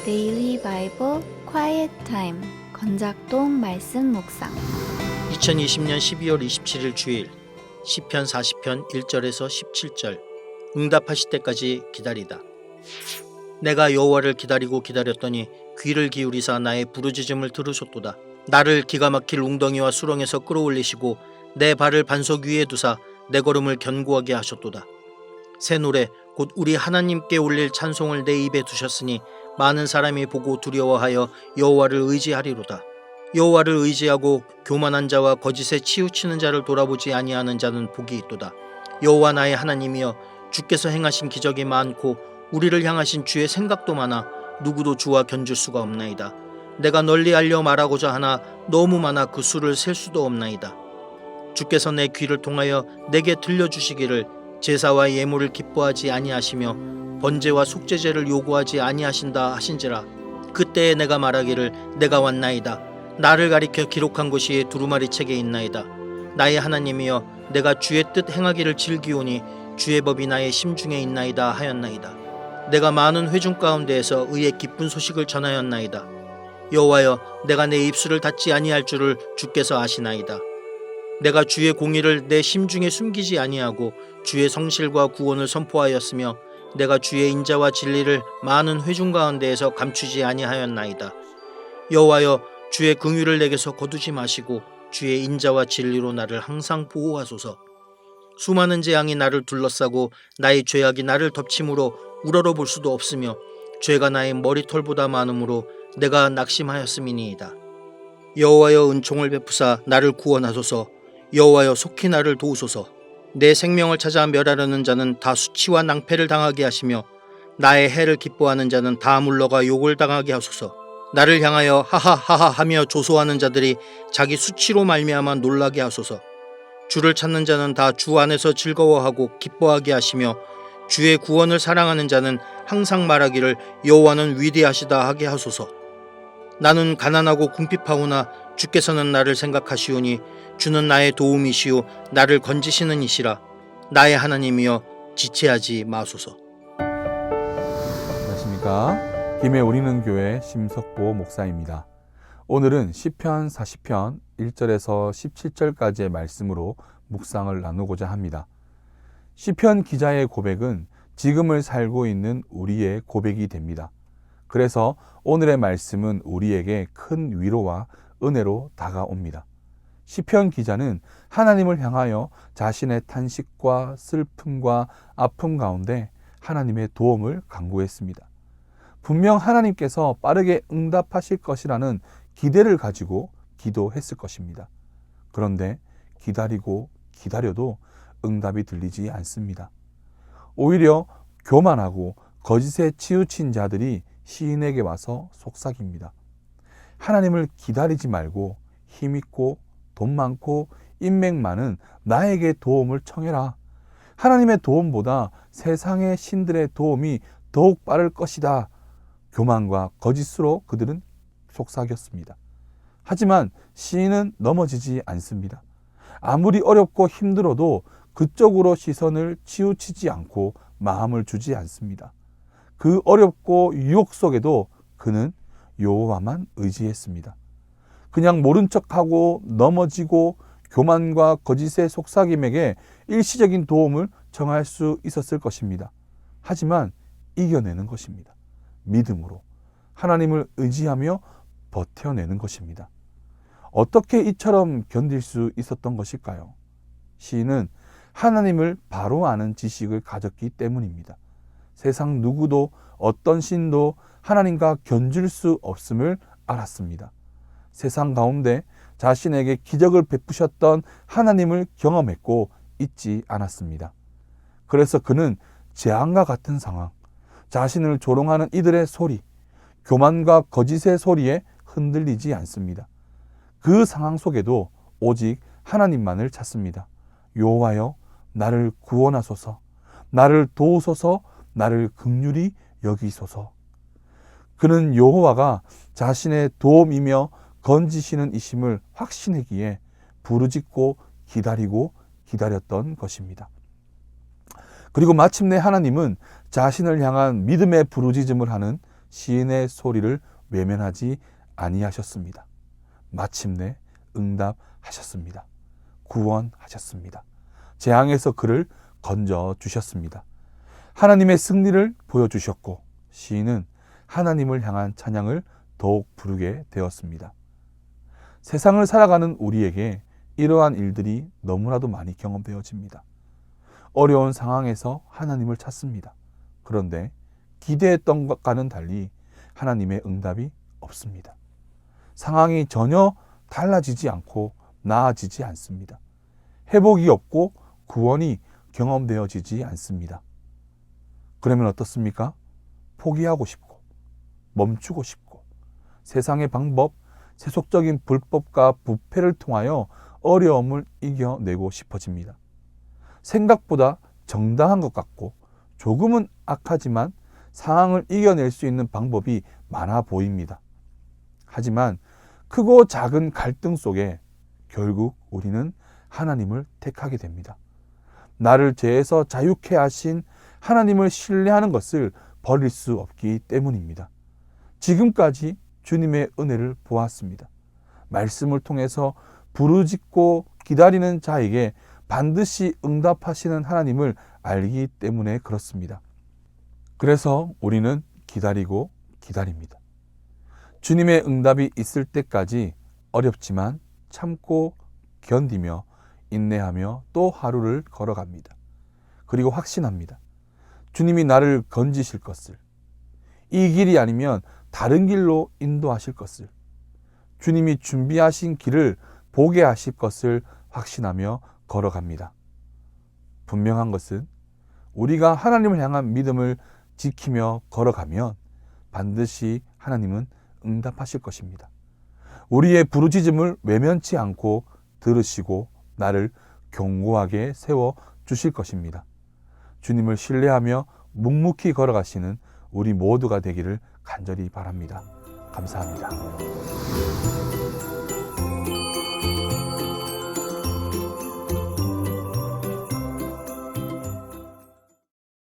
데일리 바이블 quiet time 건작동 말씀 묵상 2020년 12월 27일 주일 시편 40편 1절에서 17절 응답하실 때까지 기다리다. 내가 여호와를 기다리고 기다렸더니 귀를 기울이사 나의 부르짖음을 들으셨도다. 나를 기가 막힐 웅덩이와 수렁에서 끌어올리시고 내 발을 반석 위에 두사 내 걸음을 견고하게 하셨도다. 새 노래 곧 우리 하나님께 올릴 찬송을 내 입에 두셨으니 많은 사람이 보고 두려워하여 여호와를 의지하리로다. 여호와를 의지하고 교만한 자와 거짓에 치우치는 자를 돌아보지 아니하는 자는 복이 있도다. 여호와 나의 하나님이여, 주께서 행하신 기적이 많고 우리를 향하신 주의 생각도 많아 누구도 주와 견줄 수가 없나이다. 내가 널리 알려 말하고자 하나 너무 많아 그 수를 셀 수도 없나이다. 주께서 내 귀를 통하여 내게 들려주시기를 제사와 예물을 기뻐하지 아니하시며 번제와 속죄제를 요구하지 아니하신다 하신지라. 그때에 내가 말하기를 내가 왔나이다. 나를 가리켜 기록한 것이 두루마리 책에 있나이다. 나의 하나님이여, 내가 주의 뜻 행하기를 즐기오니 주의 법이 나의 심중에 있나이다 하였나이다. 내가 많은 회중 가운데에서 의의 기쁜 소식을 전하였나이다. 여호와여, 내가 내 입술을 닫지 아니할 줄을 주께서 아시나이다. 내가 주의 공의를 내 심중에 숨기지 아니하고 주의 성실과 구원을 선포하였으며 내가 주의 인자와 진리를 많은 회중 가운데에서 감추지 아니하였나이다. 여호와여, 주의 긍휼을 내게서 거두지 마시고 주의 인자와 진리로 나를 항상 보호하소서. 수많은 재앙이 나를 둘러싸고 나의 죄악이 나를 덮침으로 우러러 볼 수도 없으며 죄가 나의 머리털보다 많으므로 내가 낙심하였음이니이다. 여호와여, 은총을 베푸사 나를 구원하소서. 여호와여, 속히 나를 도우소서. 내 생명을 찾아 멸하려는 자는 다 수치와 낭패를 당하게 하시며 나의 해를 기뻐하는 자는 다 물러가 욕을 당하게 하소서. 나를 향하여 하하하하 하며 조소하는 자들이 자기 수치로 말미암아 놀라게 하소서. 주를 찾는 자는 다 주 안에서 즐거워하고 기뻐하게 하시며 주의 구원을 사랑하는 자는 항상 말하기를 여호와는 위대하시다 하게 하소서. 나는 가난하고 궁핍하오나 주께서는 나를 생각하시오니 주는 나의 도움이시오 나를 건지시는 이시라. 나의 하나님이여, 지체하지 마소서. 안녕하십니까. 김해 우리는 교회 심석보 목사입니다. 오늘은 시편 40편 1절에서 17절까지의 말씀으로 묵상을 나누고자 합니다. 시편 기자의 고백은 지금을 살고 있는 우리의 고백이 됩니다. 그래서 오늘의 말씀은 우리에게 큰 위로와 은혜로 다가옵니다. 시편 기자는 하나님을 향하여 자신의 탄식과 슬픔과 아픔 가운데 하나님의 도움을 간구했습니다. 분명 하나님께서 빠르게 응답하실 것이라는 기대를 가지고 기도했을 것입니다. 그런데 기다리고 기다려도 응답이 들리지 않습니다. 오히려 교만하고 거짓에 치우친 자들이 시인에게 와서 속삭입니다. 하나님을 기다리지 말고 힘있고 돈 많고 인맥 많은 나에게 도움을 청해라. 하나님의 도움보다 세상의 신들의 도움이 더욱 빠를 것이다. 교만과 거짓으로 그들은 속삭였습니다. 하지만 시인은 넘어지지 않습니다. 아무리 어렵고 힘들어도 그쪽으로 시선을 치우치지 않고 마음을 주지 않습니다. 그 어렵고 유혹 속에도 그는 여호와만 의지했습니다. 그냥 모른 척하고 넘어지고 교만과 거짓의 속삭임에게 일시적인 도움을 청할 수 있었을 것입니다. 하지만 이겨내는 것입니다. 믿음으로 하나님을 의지하며 버텨내는 것입니다. 어떻게 이처럼 견딜 수 있었던 것일까요? 시인은 하나님을 바로 아는 지식을 가졌기 때문입니다. 세상 누구도 어떤 신도 하나님과 견줄 수 없음을 알았습니다. 세상 가운데 자신에게 기적을 베푸셨던 하나님을 경험했고 잊지 않았습니다. 그래서 그는 재앙과 같은 상황, 자신을 조롱하는 이들의 소리, 교만과 거짓의 소리에 흔들리지 않습니다. 그 상황 속에도 오직 하나님만을 찾습니다. 여호와여, 나를 구원하소서. 나를 도우소서. 나를 긍휼히 여기소서. 그는 여호와가 자신의 도움이며 건지시는 이심을 확신하기에 부르짖고 기다리고 기다렸던 것입니다. 그리고 마침내 하나님은 자신을 향한 믿음의 부르짖음을 하는 시인의 소리를 외면하지 아니하셨습니다. 마침내 응답하셨습니다. 구원하셨습니다. 재앙에서 그를 건져 주셨습니다. 하나님의 승리를 보여주셨고 시인은 하나님을 향한 찬양을 더욱 부르게 되었습니다. 세상을 살아가는 우리에게 이러한 일들이 너무나도 많이 경험되어집니다. 어려운 상황에서 하나님을 찾습니다. 그런데 기대했던 것과는 달리 하나님의 응답이 없습니다. 상황이 전혀 달라지지 않고 나아지지 않습니다. 회복이 없고 구원이 경험되어지지 않습니다. 그러면 어떻습니까? 포기하고 싶고 멈추고 싶고 세상의 방법, 세속적인 불법과 부패를 통하여 어려움을 이겨내고 싶어집니다. 생각보다 정당한 것 같고 조금은 악하지만 상황을 이겨낼 수 있는 방법이 많아 보입니다. 하지만 크고 작은 갈등 속에 결국 우리는 하나님을 택하게 됩니다. 나를 죄에서 자유케 하신 하나님을 신뢰하는 것을 버릴 수 없기 때문입니다. 지금까지 주님의 은혜를 보았습니다. 말씀을 통해서 부르짖고 기다리는 자에게 반드시 응답하시는 하나님을 알기 때문에 그렇습니다. 그래서 우리는 기다리고 기다립니다. 주님의 응답이 있을 때까지 어렵지만 참고 견디며 인내하며 또 하루를 걸어갑니다. 그리고 확신합니다. 주님이 나를 건지실 것을, 이 길이 아니면 다른 길로 인도하실 것을, 주님이 준비하신 길을 보게 하실 것을 확신하며 걸어갑니다. 분명한 것은 우리가 하나님을 향한 믿음을 지키며 걸어가면 반드시 하나님은 응답하실 것입니다. 우리의 부르짖음을 외면치 않고 들으시고 나를 견고하게 세워 주실 것입니다. 주님을 신뢰하며 묵묵히 걸어가시는 우리 모두가 되기를 간절히 바랍니다. 감사합니다.